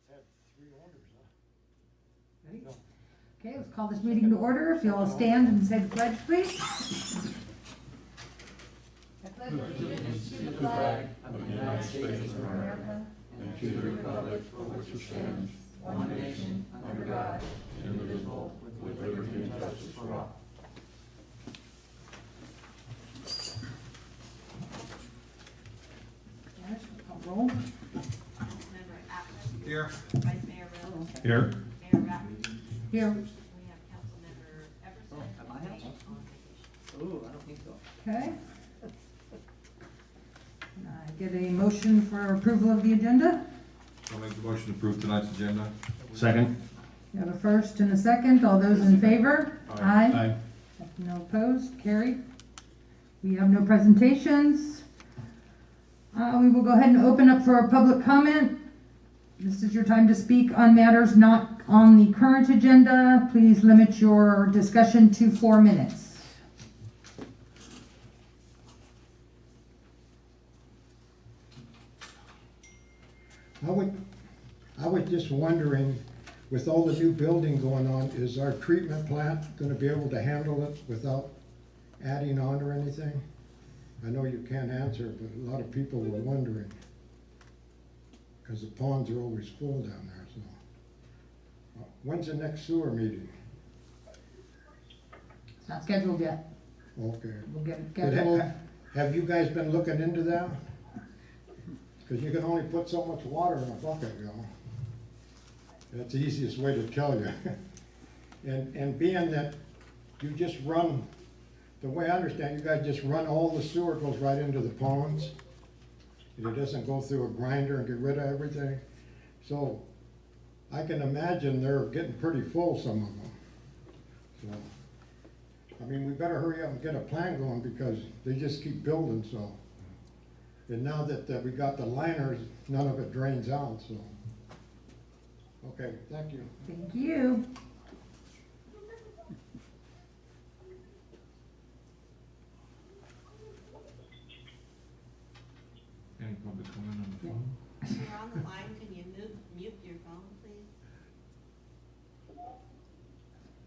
had 3 orders, huh? Ready? No. Okay, let's call this meeting to order. If you'll all stand and say the pledge, please. I pledge allegiance to the flag of the United States of America and to the republic for which it stands, one nation, under God, indivisible, with liberty and justice for all. Yes, call roll. Councilmember Atwood. Here. Vice Mayor Rose. Here. Mayor Rapp. Here. We have Councilmember Everson. At my house? on vacation. Ooh, I don't think so. Okay. Can I get a motion for approval of the agenda? I'll make the motion to approve tonight's agenda. Second. We have a first and a second. All those in favor? Aye. No opposed? Carried. We have no presentations. We will go ahead and open up for a public comment. This is your time to speak on matters not on the current agenda. Please limit your discussion to 4 minutes. I was just wondering, with all the new building going on, is our treatment plant gonna be able to handle it without adding on or anything? I know you can't answer, but a lot of people were wondering. Cause the ponds are always full down there, so. When's the next sewer meeting? It's not scheduled yet. Okay. We'll get it Did scheduled. Have you guys been looking into that? Cause you can only put so much water in a bucket, you know. That's the easiest way to tell you. And being that you just run, the way I understand, you guys just run all the sewer goes right into the ponds. And it doesn't go through a grinder and get rid of everything. So I can imagine they're getting pretty full, some of them. So, I mean, we better hurry up and get a plan going because they just keep building, so. And now that we got the liners, none of it drains out, so. Okay, thank you. Thank you. Any public comment on the phone? If you're on the line, can you mute your phone, please?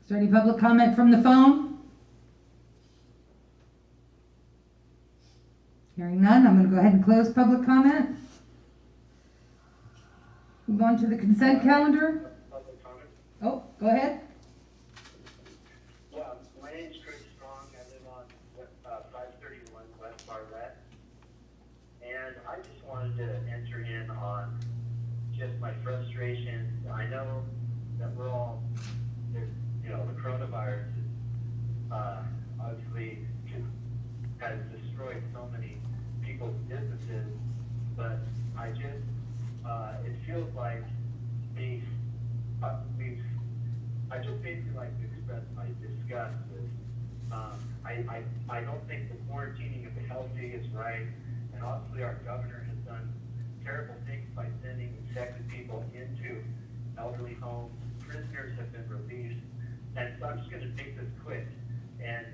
Is there any public comment from the phone? Hearing none, I'm going to go ahead and close public comment. Move on to the consent calendar. Public comment? Oh, go ahead. Yeah, my name's Chris Strong. I live on 531 West Bartlett. And I just wanted to enter in on just my frustration. I know that we're all, you know, the coronavirus is, obviously has destroyed so many people's businesses, but I just, it feels like I just basically like to express my disgust with, I don't think the quarantining of the healthy is right, and obviously our governor has done terrible things by sending infected people into elderly homes. Prisoners have been released, and so I'm just going to make this quick and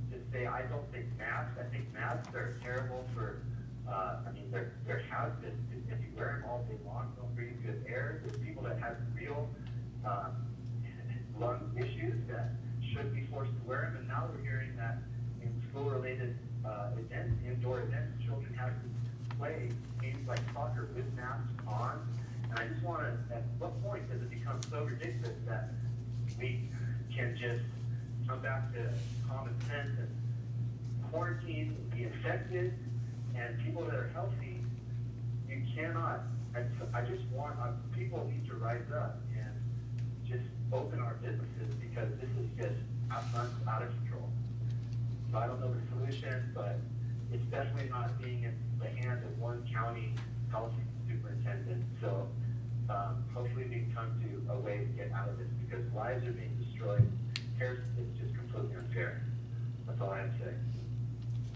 just say I don't think masks. I think masks are terrible for. I mean, there has been, if you wear them all day long, don't breathe good air. There's people that have real lung issues that should be forced to wear them, and now we're hearing that in school-related events, indoor events, children have to play games like soccer with masks on. And I just want to, at what point does it become so ridiculous that we can just come back to common sense and quarantine the infected and people that are healthy? You cannot. I just want, people need to rise up and just open our businesses because this is just out of control. So I don't know the solution, but it's definitely not being in the hands of one county health superintendent. So hopefully we can come to a way to get out of this because lives are being destroyed. It's just completely unfair. That's all I have to say.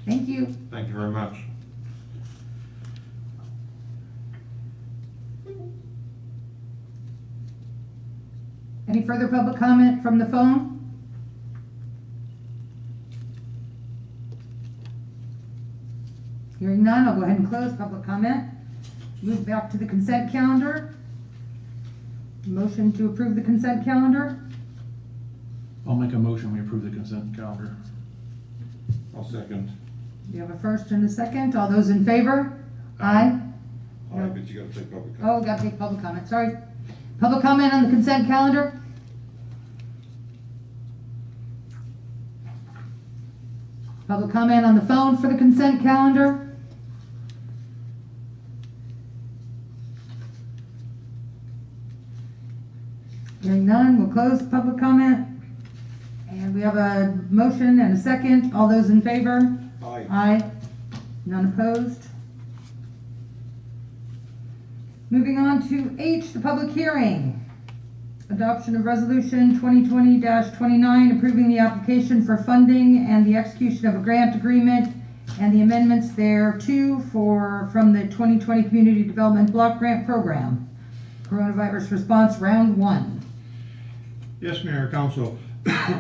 Thank you. Thank you very much. Any further public comment from the phone? Hearing none, I'll go ahead and close public comment. Move back to the consent calendar. Motion to approve the consent calendar? I'll make a motion, we approve the consent calendar. I'll second. We have a first and a second. All those in favor? Aye. Aye, but you gotta take public comment. Oh, gotta take public comment, sorry. Public comment on the consent calendar? Public comment on the phone for the consent calendar? Hearing none, we'll close public comment. And we have a motion and a second. All those in favor? Aye. Aye. None opposed. Moving on to H, the public hearing. Adoption of Resolution 2020-29, approving the application for funding and the execution of a grant agreement and the amendments thereto from the 2020 Community Development Block Grant Program. Coronavirus Response Round 1. Yes, Mayor, Council.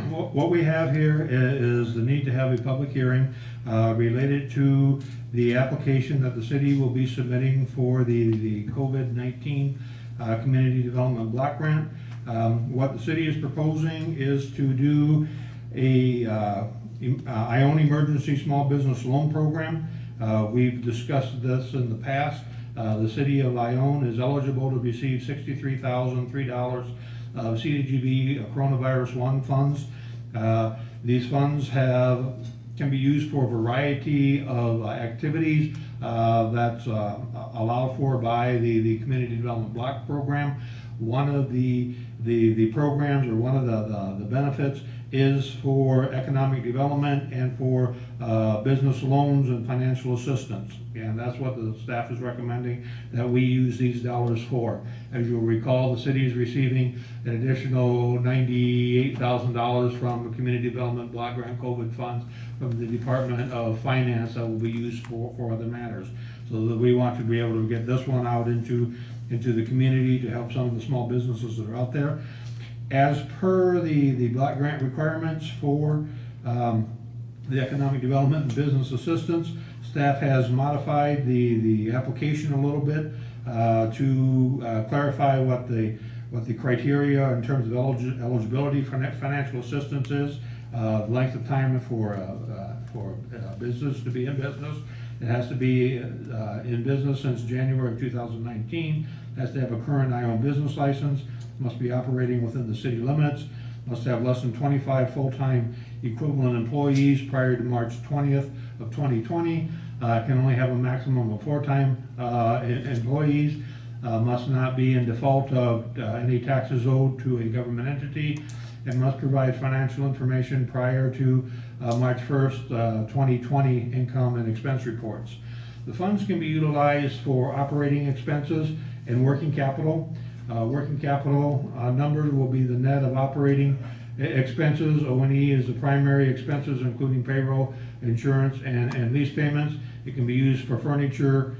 What we have here is the need to have a public hearing related to the application that the city will be submitting for the COVID-19 Community Development Block Grant. What the city is proposing is to do a Ione Emergency Small Business Loan Program. We've discussed this in the past. The city of Ione is eligible to receive $63,003 of CDGB Coronavirus 1 funds. These funds can be used for a variety of activities that's allowed for by the Community Development Block Program. One of the programs, or one of the benefits, is for economic development and for business loans and financial assistance. And that's what the staff is recommending that we use these dollars for. As you'll recall, the city is receiving an additional $98,000 from the Community Development Block Grant COVID funds from the Department of Finance that will be used for other matters. So that we want to be able to get this one out into the community to help some of the small businesses that are out there. As per the block grant requirements for the economic development and business assistance, staff has modified the application a little bit to clarify what the criteria in terms of eligibility for financial assistance is, length of time for business to be in business. It has to be in business since January of 2019, has to have a current Ione business license, must be operating within the city limits, must have less than 25 full-time equivalent employees prior to March 20th of 2020, can only have a maximum of 4 employees, must not be in default of any taxes owed to a government entity, and must provide financial information prior to March 1st, 2020 income and expense reports. The funds can be utilized for operating expenses and working capital. Working capital numbers will be the net of operating expenses. O&E is the primary expenses, including payroll, insurance, and lease payments. It can be used for furniture,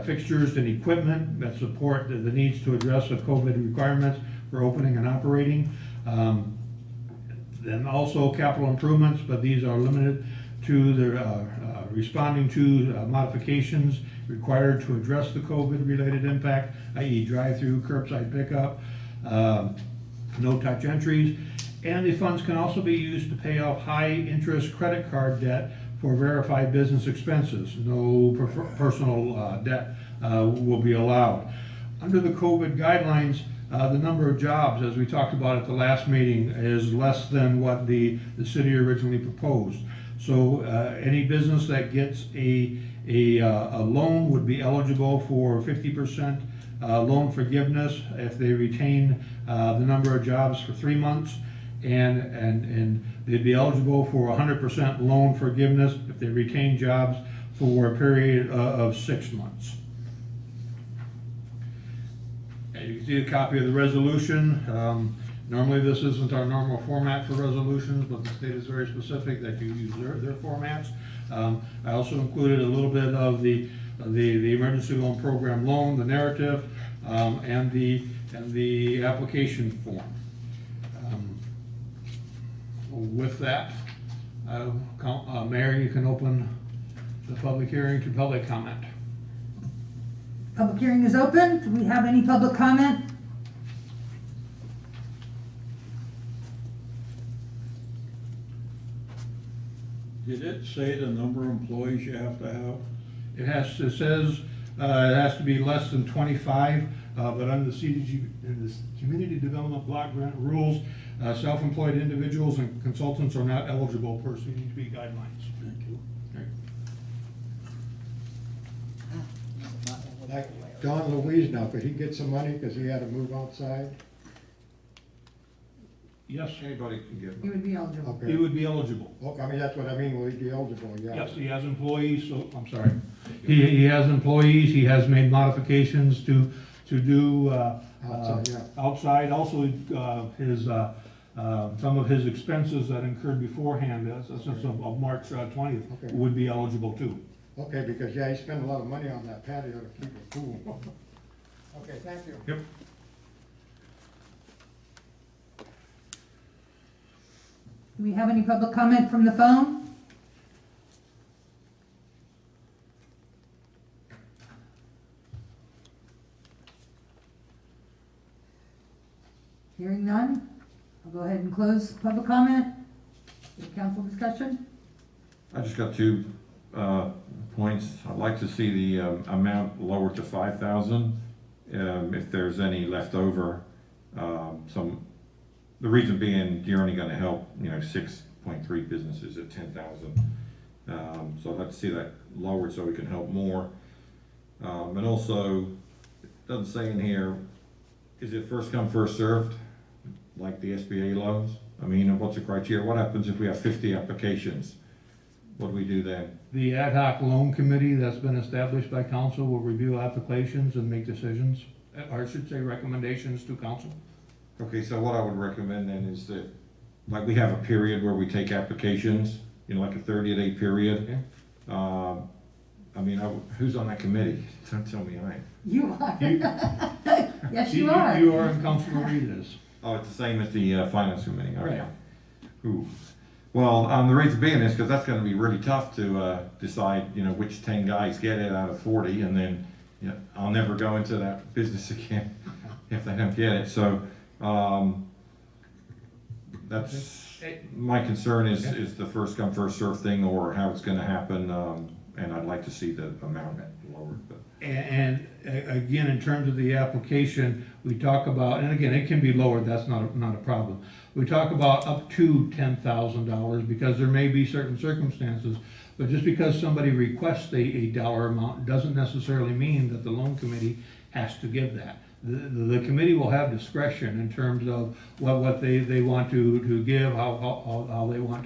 fixtures, and equipment that support the needs to address the COVID requirements for opening and operating. Then also capital improvements, but these are limited to the responding to modifications required to address the COVID-related impact, i.e. drive-through, curbside pickup, no-touch entries, and the funds can also be used to pay off high-interest credit card debt for verified business expenses. No personal debt will be allowed. Under the COVID guidelines, the number of jobs, as we talked about at the last meeting, is less than what the city originally proposed. So any business that gets a loan would be eligible for 50% loan forgiveness if they retain the number of jobs for 3 months, and they'd be eligible for 100% loan forgiveness if they retain jobs for a period of 6 months. And you can see a copy of the resolution. Normally this isn't our normal format for resolutions, but the state is very specific that you use their formats. I also included a little bit of the emergency loan program loan, the narrative, and the application form. With that, Mayor, you can open the public hearing to public comment. Public hearing is open. Do we have any public comment? Did it say the number of employees you have to have? It says, it has to be less than 25, but under the CDG, in the Community Development Block Grant rules, self-employed individuals and consultants are not eligible per CDB guidelines. Thank you. Like Don Louise now, could he get some money because he had to move outside? Yes, Anybody can get He one. would be eligible. he Okay. would be eligible. Okay, I mean, that's what I mean, will he be eligible, yeah? Yes, he has employees, so, I'm sorry. He has employees, he has made modifications to do, Outside, yeah. outside, also, his, some of his expenses that incurred beforehand, since of March 20th, Okay. would be eligible too. Okay, because, yeah, he spent a lot of money on that patio to keep it cool. Okay, thank you. Yep. Do we have any public comment from the phone? Hearing none, I'll go ahead and close public comment. Council discussion? I just got two points. I'd like to see the amount lowered to 5,000. If there's any left over, the reason being, you're only gonna help, 6.3 businesses at 10,000. So I'd like to see that lowered so we can help more. And also, it doesn't say in here, is it first come, first served, like the SBA loans? I mean, what's the criteria? What happens if we have 50 applications? What do we do then? The ad hoc loan committee that's been established by council will review applications and make decisions, or I should say recommendations to council. Okay, so what I would recommend then is that, like, we have a period where we take applications, like a 30-day period. I mean, who's on that committee? Don't tell me I am. You are. You- Yes, you are. You are, and Councilor Reed is. Oh, it's the same as the finance committee, okay. Right. Ooh. Well, the reason being is because that's gonna be really tough to decide, which 10 guys get it out of 40, and then, I'll never go into that business again if they don't get it. So, that's, my concern is the first come, first served thing, or how it's gonna happen, and I'd like to see the amount lowered, but. And again, in terms of the application, we talk about, and again, it can be lowered, that's not a problem. We talk about up to $10,000 because there may be certain circumstances, but just because somebody requests a dollar amount doesn't necessarily mean that the loan committee has to give that. The committee will have discretion in terms of what they want to give, how they want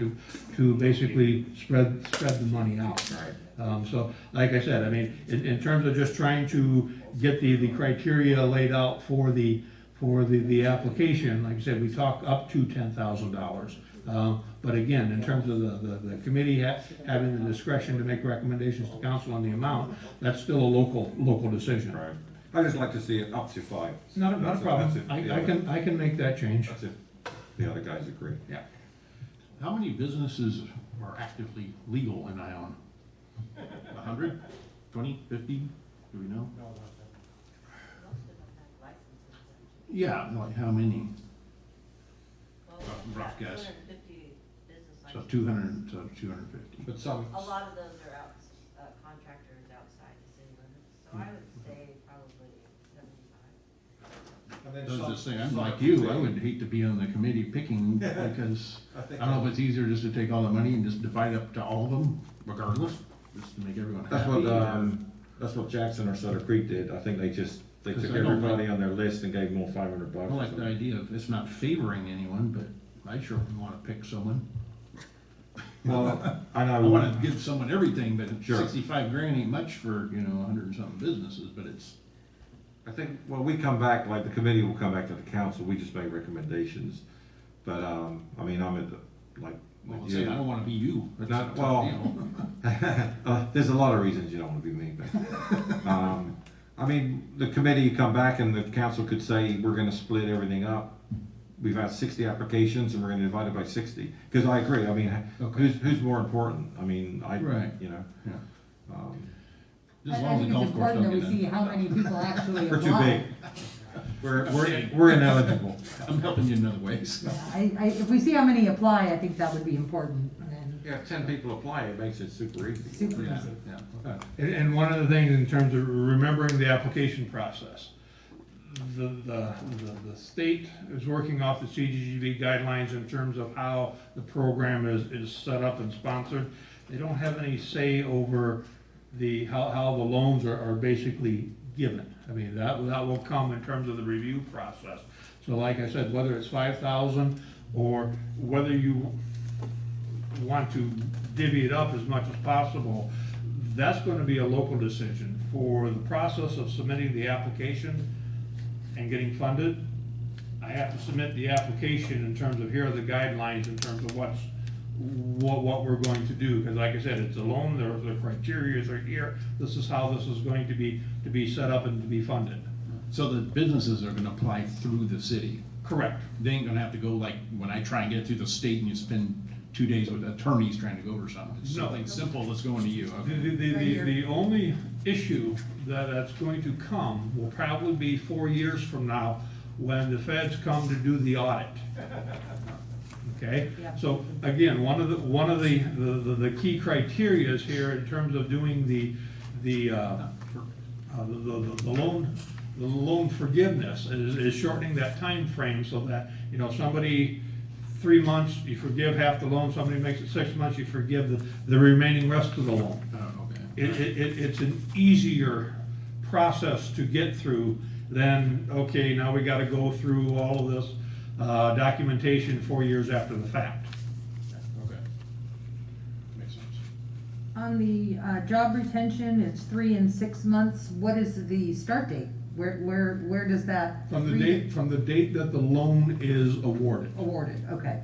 to basically spread the money out. So, like I said, I mean, in terms of just trying to get the criteria laid out for the application, like I said, we talk up to $10,000. But again, in terms of the committee having the discretion to make recommendations to council on the amount, that's still a local decision. Right. I just like to see it up to 5. Not a That's problem. if I the other- can make that change. That's if the other guys agree. Yeah. How many businesses are actively legal in Ione? 100, 20, 50? Do we know? Most of them have licenses. Yeah, like how many? Well, Rough yeah, guess. 250 business So licenses. 250. But some, A lot of those are out, contractors outside the city limits, so I would say probably 75. and then I was some- just saying, I'm some like you, I could would hate to be on the committee picking because I think I don't know if it's easier just to take all the money and just divide up to all of them regardless, just to make everyone That's happy. that's what Jackson or Sutter Creek did. I think they took 'Cause I don't everybody on their list and gave them all $500 I or like the something. idea of, it's not favoring anyone, but I sure want to pick someone. Well, I I know, want to give someone everything, but Sure. 65 grand ain't much for, 100 and something businesses, but it's, I think, well, we come back, like, the committee will come back to the council, we just make recommendations. But, I mean, I'm at the, like, well, with say, I you. don't want to be you. That's Not- a tough well, deal. There's a lot of reasons you don't want to be me, but, I mean, the committee come back and the council could say, we're gonna split everything up. We've had 60 applications and we're gonna divide it by 60. Because I agree, I mean, Okay. who's more important? I mean, Right. you know. Yeah. um, Just as I long as think the it's golf course important that don't we get see in. how many people actually apply. We're too big. We're ineligible. I'm helping you in other ways. Yeah, if we see how many apply, I think that would be important, and Yeah, if 10 people apply, it makes it super easy. Super Yeah, easy. yeah. And one of the things in terms of remembering the application process, the state is working off the CDGB guidelines in terms of how the program is set up and sponsored. They don't have any say over how the loans are basically given. I mean, that will come in terms of the review process. So like I said, whether it's 5,000 or whether you want to divvy it up as much as possible, that's going to be a local decision. For the process of submitting the application and getting funded, I have to submit the application in terms of here are the guidelines in terms of what we're going to do. Because like I said, it's a loan, the criteria are here, this is how this is going to be set up and to be funded. So the businesses are gonna apply through the city. Correct. They ain't gonna have to go like, when I try and get through the state and you spend 2 days with attorneys trying to go over something. It's No. something simple that's going to you, okay? The only issue that's going to come will probably be 4 years from now when the feds come to do the audit. Okay, Yeah. so again, one of the key criteria is here in terms of doing the loan forgiveness is shortening that time frame so that, you know, somebody 3 months, you forgive half the loan, somebody makes it 6 months, you forgive the remaining rest of the loan. Oh, okay. It's an easier process to get through than, okay, now we gotta go through all of this documentation 4 years after the fact. Okay. Makes sense. On the job retention, it's 3 and 6 months. What is the start date? Where does that? From the date that the loan is awarded. Awarded, okay.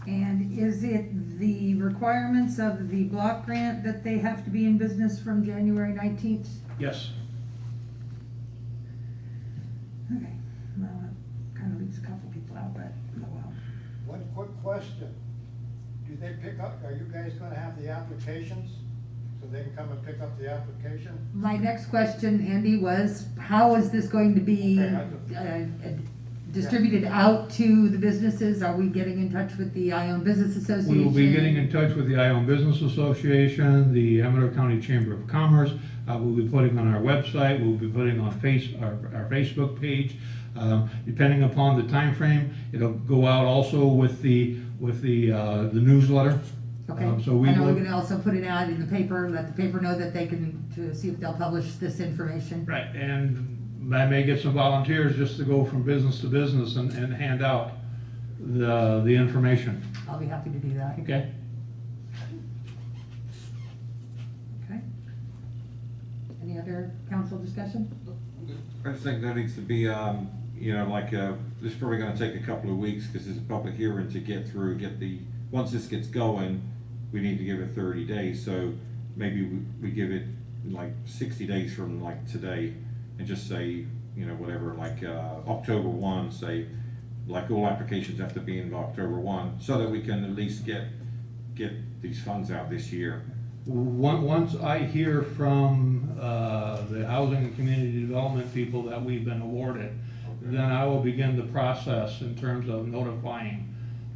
And is it the requirements of the block grant that they have to be in business from January 19th? Yes. Okay, well, that kind of leaves a couple people out, but oh well. One quick question. Do they pick up, are you guys gonna have the applications? So they can come and pick up the application? My next question, Andy, was how is this going to be Okay, distributed out to the businesses? Are we getting in touch with the Ione Business Association? We will be getting in touch with the Ione Business Association, the Amador County Chamber of Commerce. We'll be putting on our website, we'll be putting on our Facebook page. Depending upon the time frame, it'll go out also with the newsletter. Okay, So we I know we're will, gonna also put it out in the paper, let the paper know that they can, to see if they'll publish this information. right, and I may get some volunteers just to go from business to business and hand out the information. I'll be happy to do that. Okay? Okay. Any other council discussion? I just think that needs to be, you know, like, this is probably gonna take a couple of weeks, because there's a public hearing to get through, once this gets going, we need to give it 30 days, so maybe we give it like 60 days from like today, and just say, you know, whatever, like, October 1, say, like all applications have to be in by October 1, so that we can at least get these funds out this year. Once I hear from the housing and community development people that we've been awarded, then I will begin the process in terms of notifying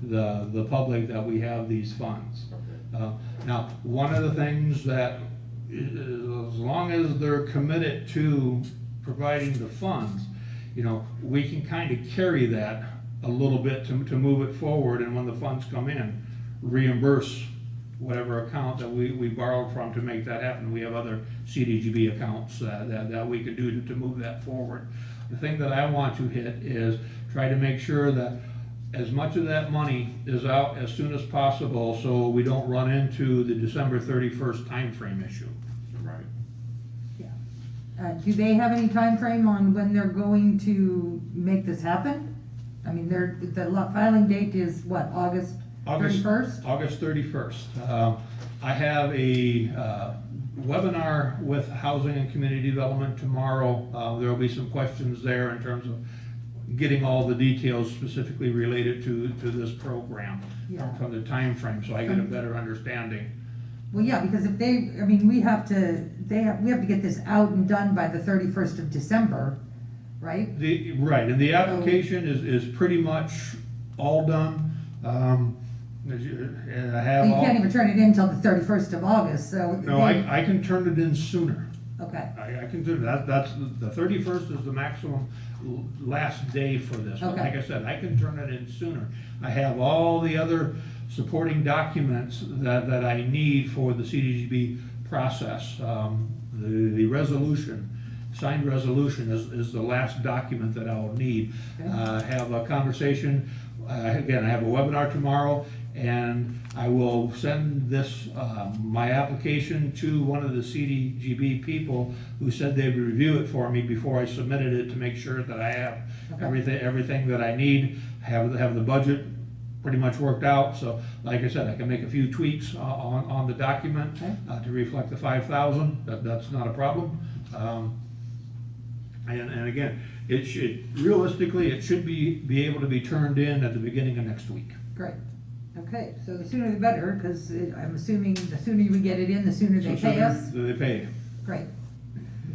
the public that we have these funds. Now, one of the things that, as long as they're committed to providing the funds, you know, we can kind of carry that a little bit to move it forward, and when the funds come in, reimburse whatever account that we borrowed from to make that happen. We have other CDGB accounts that we could do to move that forward. The thing that I want to hit is try to make sure that as much of that money is out as soon as possible, so we don't run into the December 31st timeframe issue. Right. Yeah. Do they have any time frame on when they're going to make this happen? I mean, the filing date is what, August 31st? August 31st. I have a webinar with Housing and Community Development tomorrow. There will be some questions there in terms of getting all the details specifically related to this program Yeah. from the time frame, so I get a better understanding. Well, yeah, because if we have to get this out and done by the 31st of December, right? Right, and the application is pretty much all done. And I have You all. can't even turn it in until the 31st of August, so. No, I can turn it in sooner. Okay, I can do that, that's, the 31st is the maximum last day for this. But Okay. like I said, I can turn it in sooner. I have all the other supporting documents that I need for the CDGB process. The resolution, signed resolution is the last document that I'll need. Okay. Have a conversation, again, I have a webinar tomorrow, and I will send this, my application to one of the CDGB people who said they'd review it for me before I submitted it to make sure that I have Okay. everything that I need, have the budget pretty much worked out. So like I said, I can make a few tweaks on the document Okay. to reflect the 5,000. That's not a problem. And again, it should, realistically, it should be able to be turned in at the beginning of next week. great. Okay, so the sooner the better, because I'm assuming the sooner we get it in, the sooner they So pay us. They pay. Great.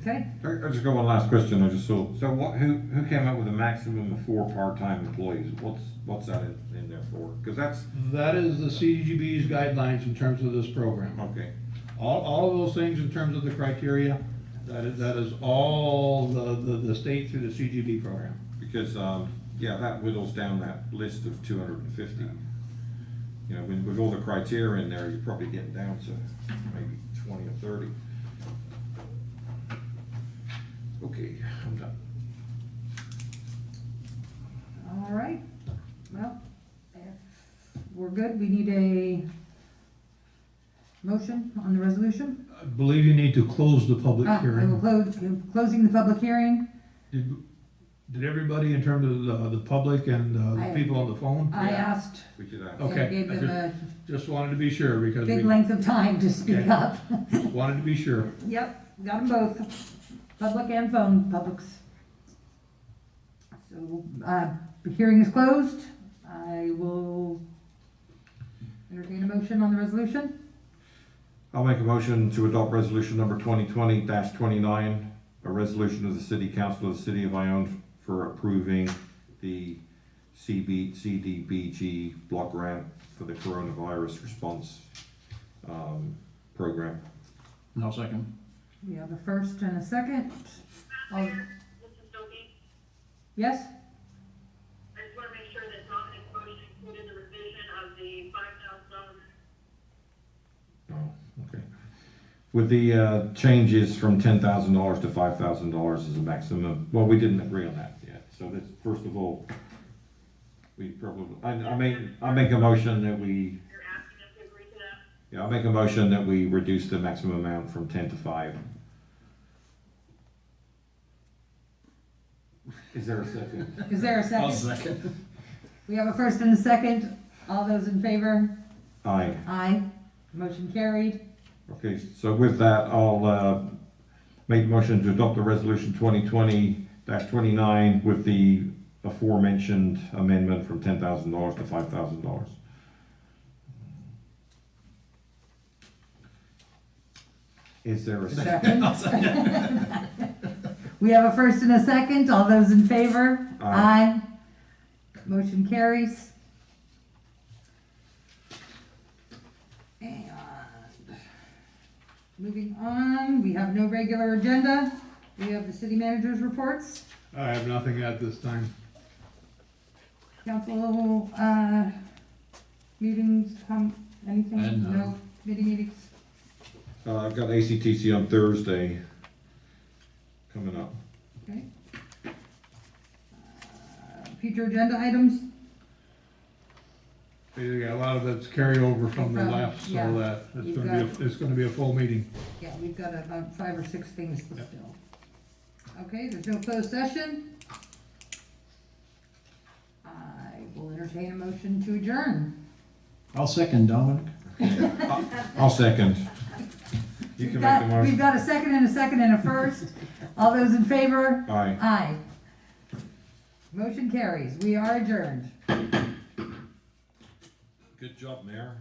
Okay, I just got one last question, I just saw, so what, who came up with a maximum of 4 part-time employees? What's that in there for? Because that's, That is the CDGB's guidelines in terms of this program. okay, All of those things in terms of the criteria, that is all the state through the CGB program. because, yeah, that whittles down that list of 250. You know, with all the criteria in there, you're probably getting down to maybe 20 or 30. Okay, I'm done. all right. Well, if we're good, we need a motion on the resolution. I believe you need to close the public I will hearing. closing the public hearing. Did everybody in terms of the public and the I- people on the phone? I asked, We could ask. Okay. and gave them a Just wanted to be sure because big we length of time to speak Okay. up. wanted to be sure. Yep, got them both, public and phone, publics. So, the hearing is closed. I will entertain a motion on the resolution. I'll make a motion to adopt resolution number 2020-29, a resolution of the City Council of the City of Ione for approving the CDBG block grant for the coronavirus response program. And I'll second. We have a first and a second. All- This is Sophie. Yes? I just want to make sure that Dominic's motion included the revision of the $5,000. Oh, okay. With the changes from $10,000 to $5,000 as a maximum, well, we didn't agree on that yet. So that's, first of all, we probably, I make a motion that we, You're asking us to agree to that? yeah, I'll make a motion that we reduce the maximum amount from 10 to 5. Is there a second? Is there a second? second. We have a first and a second. All those in favor? Aye. Aye. Motion carried. Okay, so with that, I'll make a motion to adopt the resolution 2020-29 with the aforementioned amendment from $10,000 to $5,000. Is there a second? Second. We have a first and a second. All those in favor? Aye. Motion carries. And moving on, we have no regular agenda. We have the city manager's reports. I have nothing at this time. Council, meetings, anything? And none. No committee meetings? I've got ACTC on Thursday coming up. Okay. Future agenda items? Yeah, a lot of it's carryover from the From- last, so yeah. that You've it's gonna be a full meeting. Yeah, we've got about 5 or 6 things still. Okay, there's no closed session. I will entertain a motion to adjourn. I'll second, Dominic. I'll second. You can make the We've motion. got a second and a second and a first. All those in favor? Aye. Aye. Motion carries. We are adjourned. Good job, Mayor.